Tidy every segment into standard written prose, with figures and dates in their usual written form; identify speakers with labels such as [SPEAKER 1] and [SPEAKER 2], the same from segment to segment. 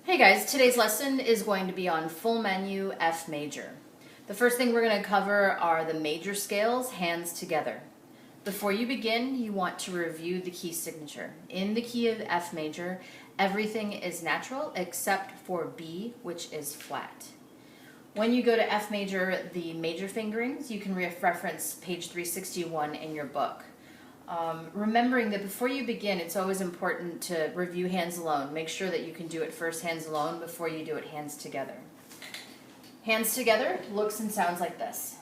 [SPEAKER 1] Hey guys, today's lesson is going to be on full menu F major. The first thing we're going to cover are the major scales, hands together. Before you begin, you want to review the key signature. In the key of F major, everything is natural except for B, which is flat. When you go to F major, the major fingerings, you can reference page 361 in your book. Remembering that before you begin, it's always important to review hands alone. Make sure that you can do it first hands alone before you do it hands together. Hands together looks and sounds like this.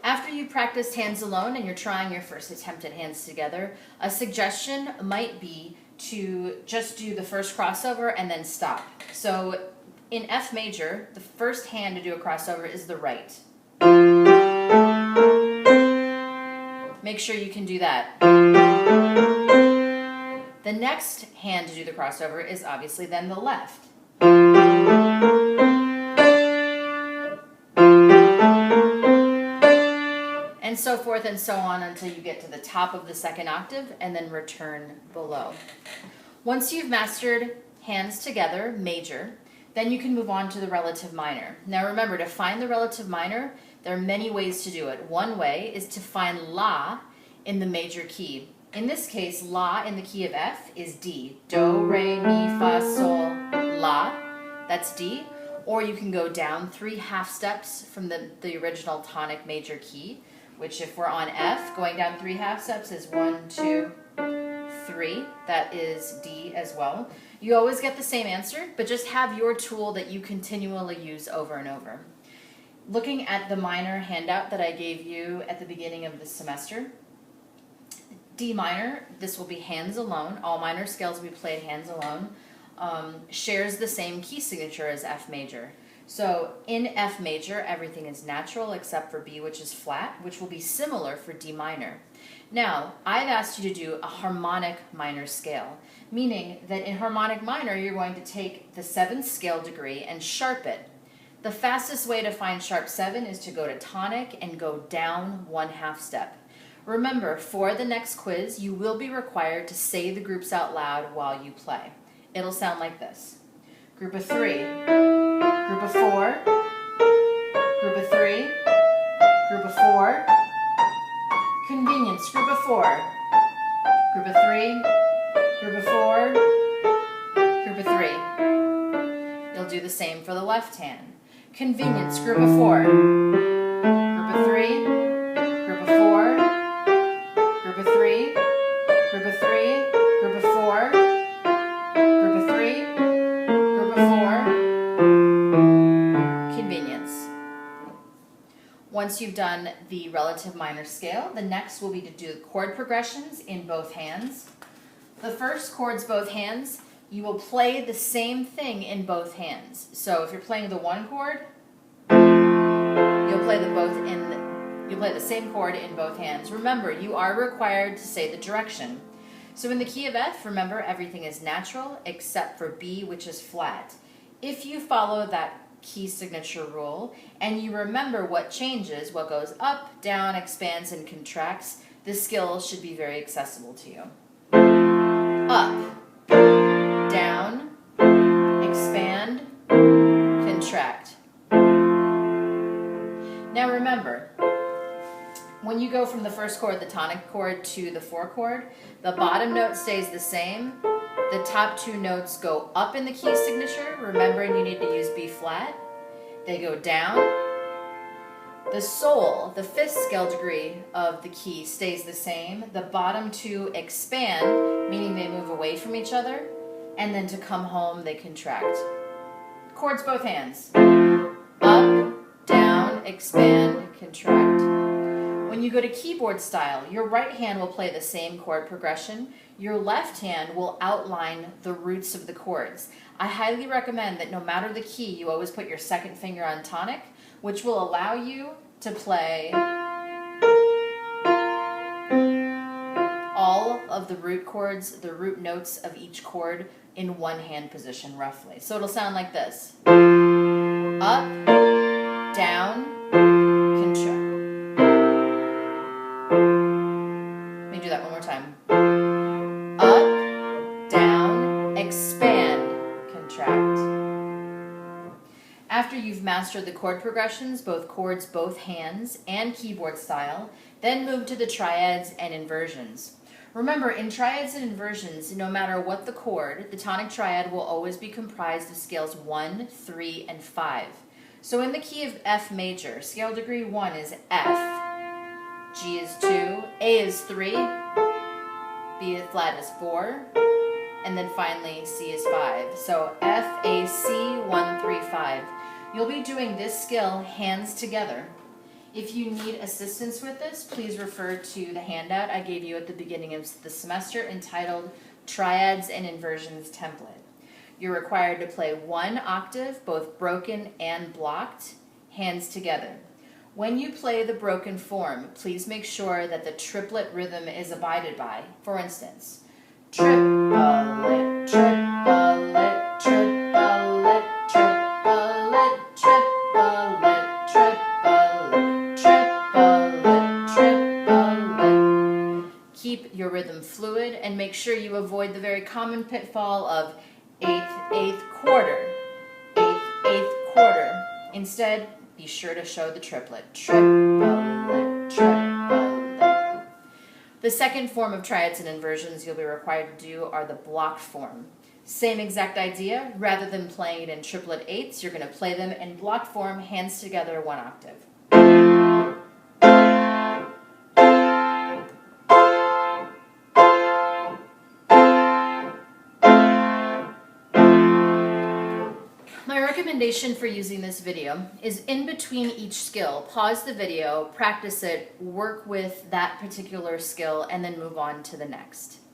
[SPEAKER 1] After you practiced hands alone and you're trying your first attempt at hands together, a suggestion might be to just do the first crossover and then stop. So in F major, the first hand to do a crossover is the right. Make sure you can do that. The next hand to do the crossover is obviously then the left. And so forth and so on until you get to the top of the second octave and then return below. Once you've mastered hands together, major, then you can move on to the relative minor. Now remember, to find the relative minor, there are many ways to do it. One way is to find La in the major key. In this case, La in the key of F is D. Do, re, mi, fa, sol, La. That's D. Or you can go down 3 half steps from the original tonic major key, which if we're on F, going down 3 half steps is 1, 2, 3. That is D as well. You always get the same answer, but just have your tool that you continually use over and over. Looking at the minor handout that I gave you at the beginning of the semester, D minor, this will be hands alone. All minor scales will be played hands alone. Shares the same key signature as F major. So in F major, everything is natural except for B, which is flat, which will be similar for D minor. Now, I've asked you to do a harmonic minor scale, meaning that in harmonic minor, you're going to take the 7th scale degree and sharp it. The fastest way to find sharp 7 is to go to tonic and go down 1 half step. Remember, for the next quiz, you will be required to say the groups out loud while you play. It'll sound like this. Group of 3, group of 4, group of 3, group of 4, convenience, group of 4, group of 3, group of 4, group of 3. You'll do the same for the left hand. Convenience, group of 4, group of 3, group of 4, group of 3, group of 3, group of 4, group of 3, group of 4, convenience. Once you've done the relative minor scale, the next will be to do chord progressions in both hands. The first chords both hands, you will play the same thing in both hands. So if you're playing the 1 chord, you'll play the same chord in both hands. Remember, you are required to say the direction. So in the key of F, remember, everything is natural except for B, which is flat. If you follow that key signature rule and you remember what changes, what goes up, down, expands, and contracts, this skill should be very accessible to you. Up, down, expand, contract. Now remember, when you go from the first chord, the tonic chord, to the 4 chord, the bottom note stays the same. The top 2 notes go up in the key signature, remembering you need to use B flat. They go down. The sol, the 5th scale degree of the key, stays the same. The bottom 2 expand, meaning they move away from each other, and then to come home, they contract. Chords both hands. Up, down, expand, contract. When you go to keyboard style, your right hand will play the same chord progression. Your left hand will outline the roots of the chords. I highly recommend that no matter the key, you always put your 2nd finger on tonic, which will allow you to play all of the root chords, the root notes of each chord in 1 hand position roughly. So it'll sound like this. Up, down, mastered the chord progressions, both chords, both hands, and keyboard style, then move to the triads and inversions. Remember, in triads and inversions, no matter what the chord, the tonic triad will always be comprised of scales 1, 3, and 5. So in the key of F major, scale degree 1 is F, G is 2, A is 3, B flat is 4, and then finally C is 5. So F, A, C, 1, 3, 5. You'll be doing this scale hands together. If you need assistance with this, please refer to the handout I gave you at the beginning of the semester entitled Triads and Inversions Template. You're required to play one octave, both broken and blocked, hands together. When you play the broken form, please make sure that the triplet rhythm is abided by. For instance, triplet, triplet, triplet, triplet, triplet, triplet, triplet, triplet. Keep your rhythm fluid and make sure you avoid the very common pitfall of eighth, eighth, quarter, eighth, eighth, quarter. Instead, be sure to show the triplet. Triplet, triplet. The second form of triads and inversions you'll be required to do are the blocked form. Same exact idea. Rather than playing it in triplet eighths, you're going to play them in blocked form, hands together, one octave. My recommendation for using this video is in between each skill, pause the video, practice it, work with that particular skill, and then move on to the next.